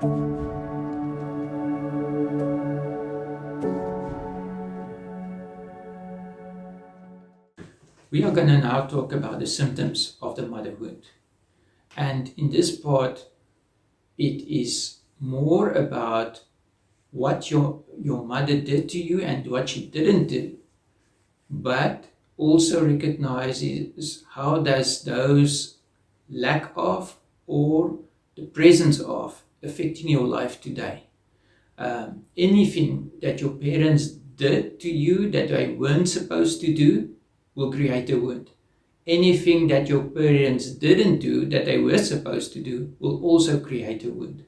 We are going to now talk about the symptoms of the mother wound. And in this part, it is more about what your mother did to you and what she didn't do, but also recognizes how does those lack of or the presence of affecting your life today. Anything that your parents did to you that they weren't supposed to do will create a wound. Anything that your parents didn't do that they were supposed to do will also create a wound.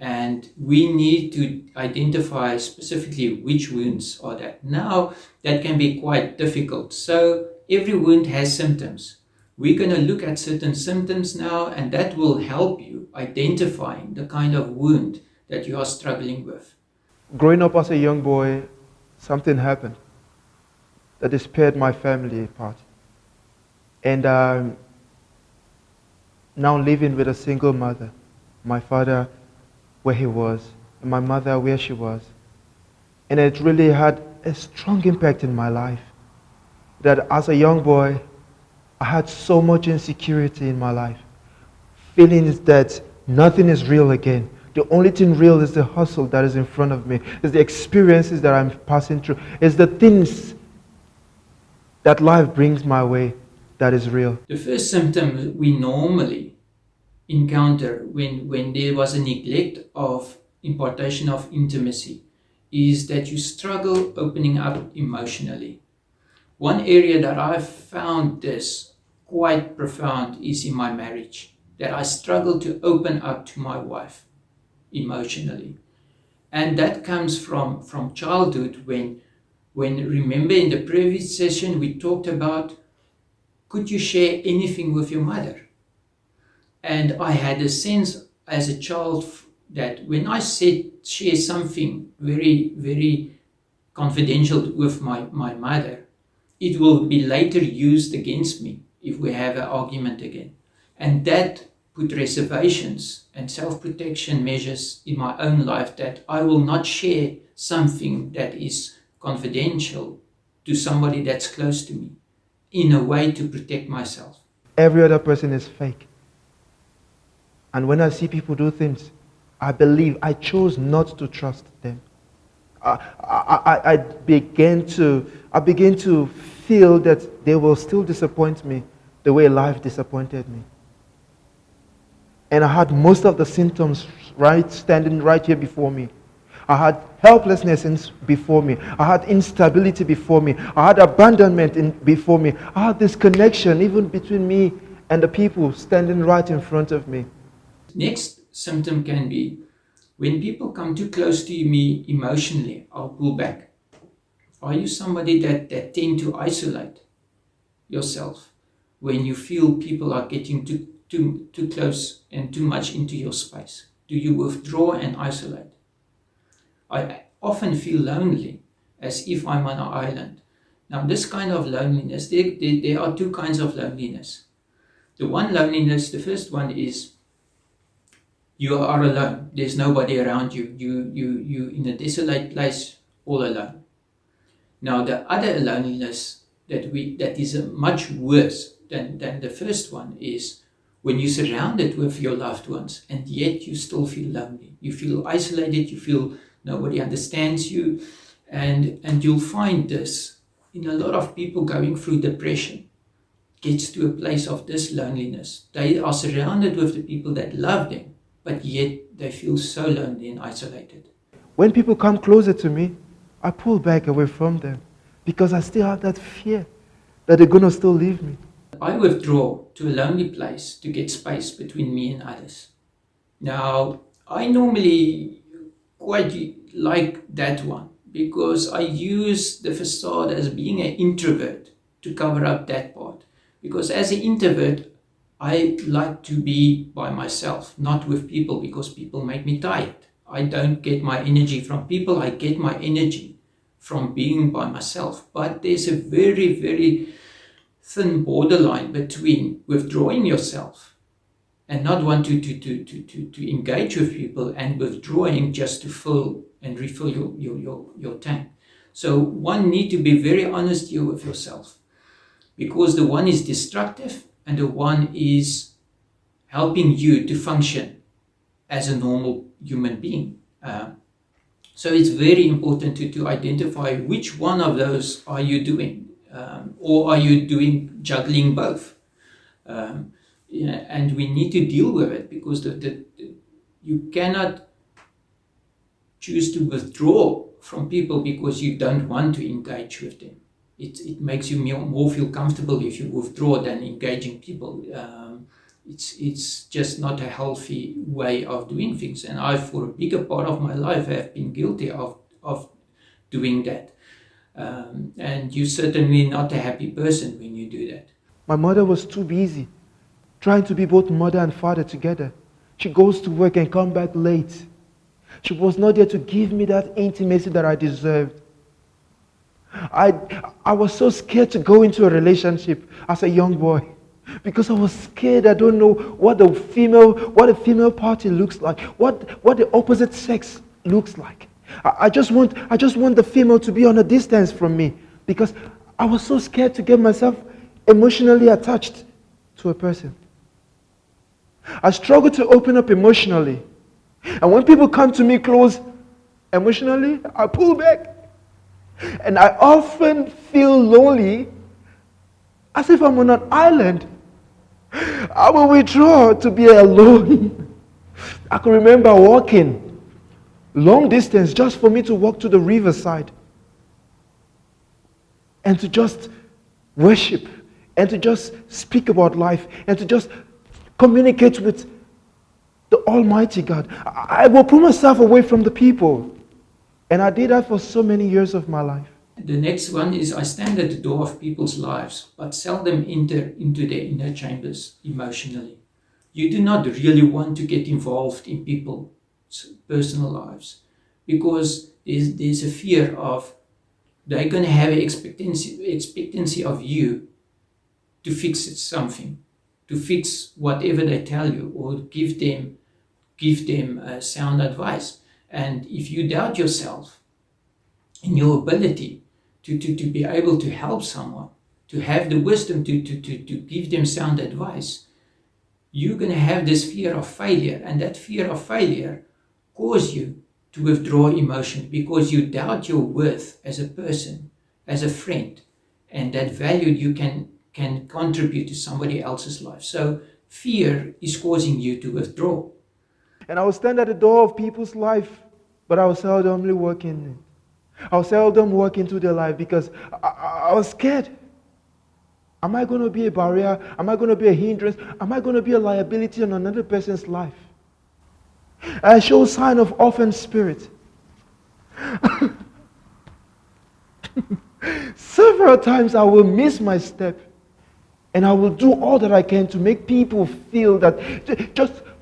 And we need to identify specifically which wounds are that. Now, that can be quite difficult. So every wound has symptoms. We're going to look at certain symptoms now, and that will help you identifying the kind of wound that you are struggling with. Growing up as a young boy, something happened that spared my family apart. And now living with a single mother, my father where he was, and my mother where she was. And it really had a strong impact in my life. That as a young boy, I had so much insecurity in my life. Feelings that nothing is real again. The only thing real is the hustle that is in front of me. It's the experiences that I'm passing through. It's the things that life brings my way that is real. The first symptom we normally encounter when there was a neglect of impartation of intimacy is that you struggle opening up emotionally. One area that I've found this quite profound is in my marriage, that I struggle to open up to my wife emotionally. And that comes from childhood when remember in the previous session we talked about, could you share anything with your mother? And I had a sense as a child that when I share something very, very confidential with my mother, it will be later used against me if we have an argument again. And that put reservations and self-protection measures in my own life that I will not share something that is confidential to somebody that's close to me in a way to protect myself. Every other person is fake. And when I see people do things, I chose not to trust them. I begin to feel that they will still disappoint me the way life disappointed me. And I had most of the symptoms standing right here before me. I had helplessness before me. I had instability before me. I had abandonment before me. I had this connection even between me and the people standing right in front of me. Next symptom can be when people come too close to me emotionally, I'll pull back. Are you somebody that tend to isolate yourself when you feel people are getting too close and too much into your space? Do you withdraw and isolate? I often feel lonely, as if I'm on an island. Now, this kind of loneliness, there are two kinds of loneliness. The one loneliness, the first one is you are alone. There's nobody around you. You in a desolate place, all alone. Now, the other loneliness that is much worse than the first one is when you're surrounded with your loved ones and yet you still feel lonely. You feel isolated. You feel nobody understands you, and you'll find this in a lot of people going through depression. Gets to a place of this loneliness. They are surrounded with the people that love them, but yet they feel so lonely and isolated. When people come closer to me, I pull back away from them because I still have that fear that they're going to still leave me. I withdraw to a lonely place to get space between me and others. Now, I normally quite like that one because I use the facade as being an introvert to cover up that part. Because as an introvert, I like to be by myself, not with people, because people make me tired. I don't get my energy from people, I get my energy from being by myself. But there's a very, very thin borderline between withdrawing yourself and not want to engage with people, and withdrawing just to fill and refill your tank. So one need to be very honest here with yourself, because the one is destructive and the one is helping you to function as a normal human being. So it's very important to identify which one of those are you doing, or are you doing juggling both. And we need to deal with it, because you cannot choose to withdraw from people because you don't want to engage with them. It makes you more feel comfortable if you withdraw than engaging people. It's just not a healthy way of doing things. And I, for a bigger part of my life, have been guilty of doing that. And you're certainly not a happy person when you do that. My mother was too busy trying to be both mother and father together. She goes to work and come back late. She was not there to give me that intimacy that I deserved. I was so scared to go into a relationship as a young boy, because I was scared. I don't know what a female party looks like, what the opposite sex looks like. I just want the female to be on a distance from me, because I was so scared to get myself emotionally attached to a person. I struggle to open up emotionally. And when people come to me close emotionally, I pull back. And I often feel lonely, as if I'm on an island. I will withdraw to be alone. I can remember walking long distance just for me to walk to the riverside and to just worship and to just speak about life and to just communicate with the Almighty God. I will put myself away from the people. And I did that for so many years of my life. The next one is, I stand at the door of people's lives, but seldom enter into their inner chambers emotionally. You do not really want to get involved in people's personal lives, because there's a fear of they're going to have an expectancy of you to fix something, to fix whatever they tell you, or give them sound advice. And if you doubt yourself in your ability to be able to help someone, to have the wisdom to give them sound advice, you're going to have this fear of failure. And that fear of failure causes you to withdraw emotion, because you doubt your worth as a person, as a friend, and that value you can contribute to somebody else's life. So fear is causing you to withdraw. And I will stand at the door of people's life, but I will seldomly walk in. I will seldom walk into their life, because I was scared. Am I going to be a barrier? Am I going to be a hindrance? Am I going to be a liability on another person's life? I show sign of orphan spirit. Several times I will miss my step, and I will do all that I can to make people feel that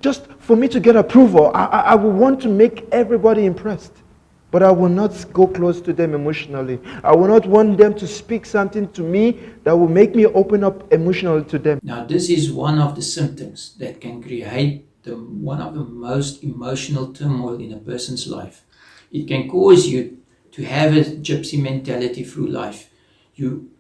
just for me to get approval. I will want to make everybody impressed, but I will not go close to them emotionally. I will not want them to speak something to me that will make me open up emotionally to them. Now, this is one of the symptoms that can create one of the most emotional turmoil in a person's life. It can cause you to have a gypsy mentality through life. You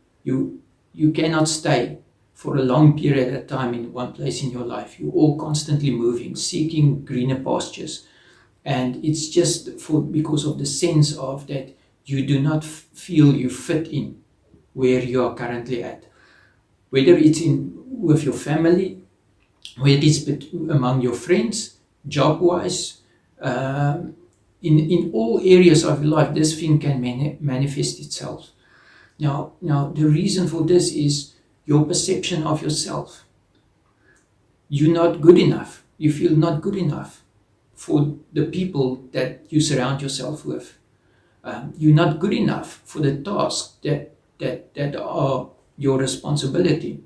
cannot stay for a long period of time in one place in your life. You're all constantly moving, seeking greener pastures. And it's just because of the sense of that you do not feel you fit in where you are currently at. Whether it's with your family, whether it's among your friends, job-wise, in all areas of your life, this thing can manifest itself. Now, the reason for this is your perception of yourself. You're not good enough. You feel not good enough for the people that you surround yourself with. You're not good enough for the tasks that are your responsibility.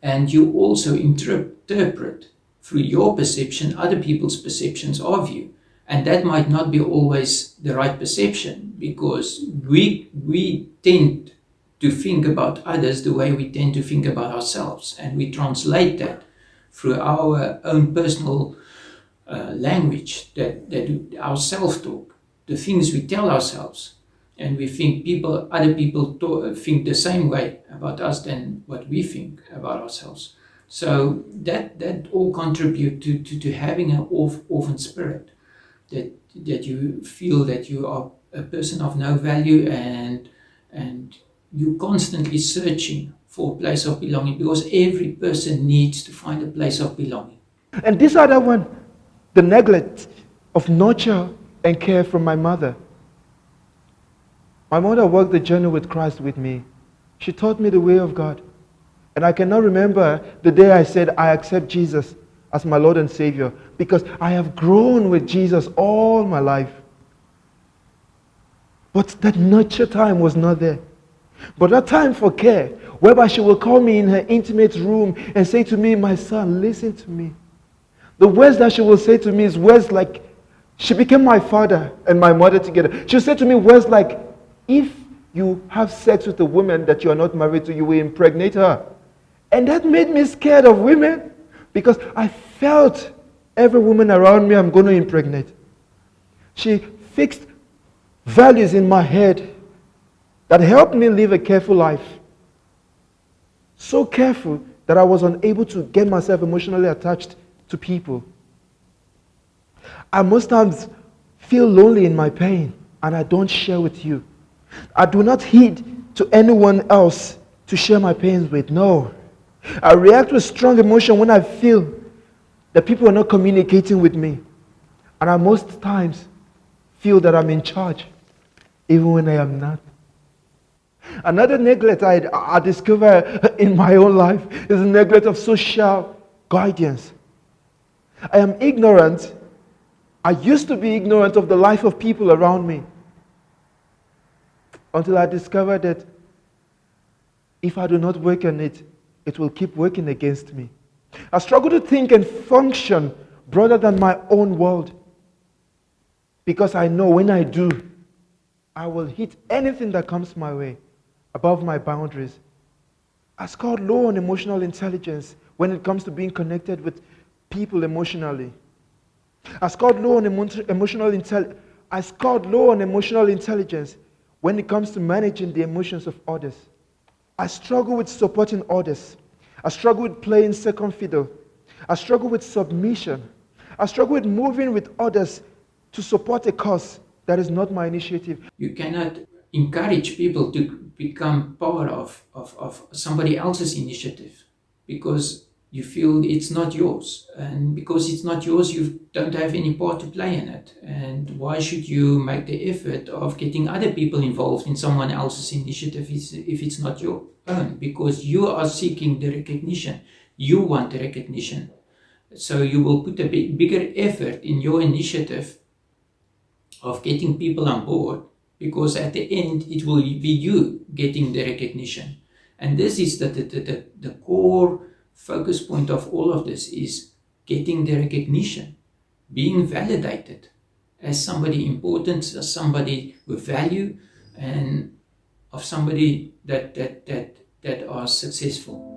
And you also interpret through your perception other people's perceptions of you. And that might not be always the right perception, because we tend to think about others the way we tend to think about ourselves. And we translate that through our own personal language, that our self-talk, the things we tell ourselves, and we think other people think the same way about us than what we think about ourselves. So that all contribute to having an orphan spirit, that you feel that you are a person of no value, and you're constantly searching for a place of belonging, because every person needs to find a place of belonging. And this other one, the neglect of nurture and care from my mother. My mother walked the journey with Christ with me. She taught me the way of God. And I cannot remember the day I said, I accept Jesus as my Lord and Savior, because I have grown with Jesus all my life. But that nurture time was not there. But that time for care, whereby she will call me in her intimate room and say to me, my son, listen to me. The words that she will say to me is words like, she became my father and my mother together. She'll say to me words like, if you have sex with a woman that you are not married to, you will impregnate her. And that made me scared of women, because I felt every woman around me I'm going to impregnate. She fixed values in my head that helped me live a careful life. So careful that I was unable to get myself emotionally attached to people. I most times feel lonely in my pain, and I don't share with you. I do not heed to anyone else to share my pains with. No. I react with strong emotion when I feel that people are not communicating with me. And I most times feel that I'm in charge, even when I am not. Another neglect I discover in my own life is the neglect of social guidance. I am ignorant. I used to be ignorant of the life of people around me, until I discovered that if I do not work on it, it will keep working against me. I struggle to think and function broader than my own world, because I know when I do, I will hit anything that comes my way above my boundaries. I scored low on emotional intelligence when it comes to being connected with people emotionally. I scored low on emotional intelligence when it comes to managing the emotions of others. I struggle with supporting others. I struggle with playing second fiddle. I struggle with submission. I struggle with moving with others to support a cause that is not my initiative. You cannot encourage people to become part of somebody else's initiative, because you feel it's not yours. And because it's not yours, you don't have any part to play in it. And why should you make the effort of getting other people involved in someone else's initiative if it's not your own? Because you are seeking the recognition. You want the recognition. So you will put a bigger effort in your initiative of getting people on board, because at the end it will be you getting the recognition. And this is the core focus point of all of this, is getting the recognition, being validated as somebody important, as somebody with value, and of somebody that are successful.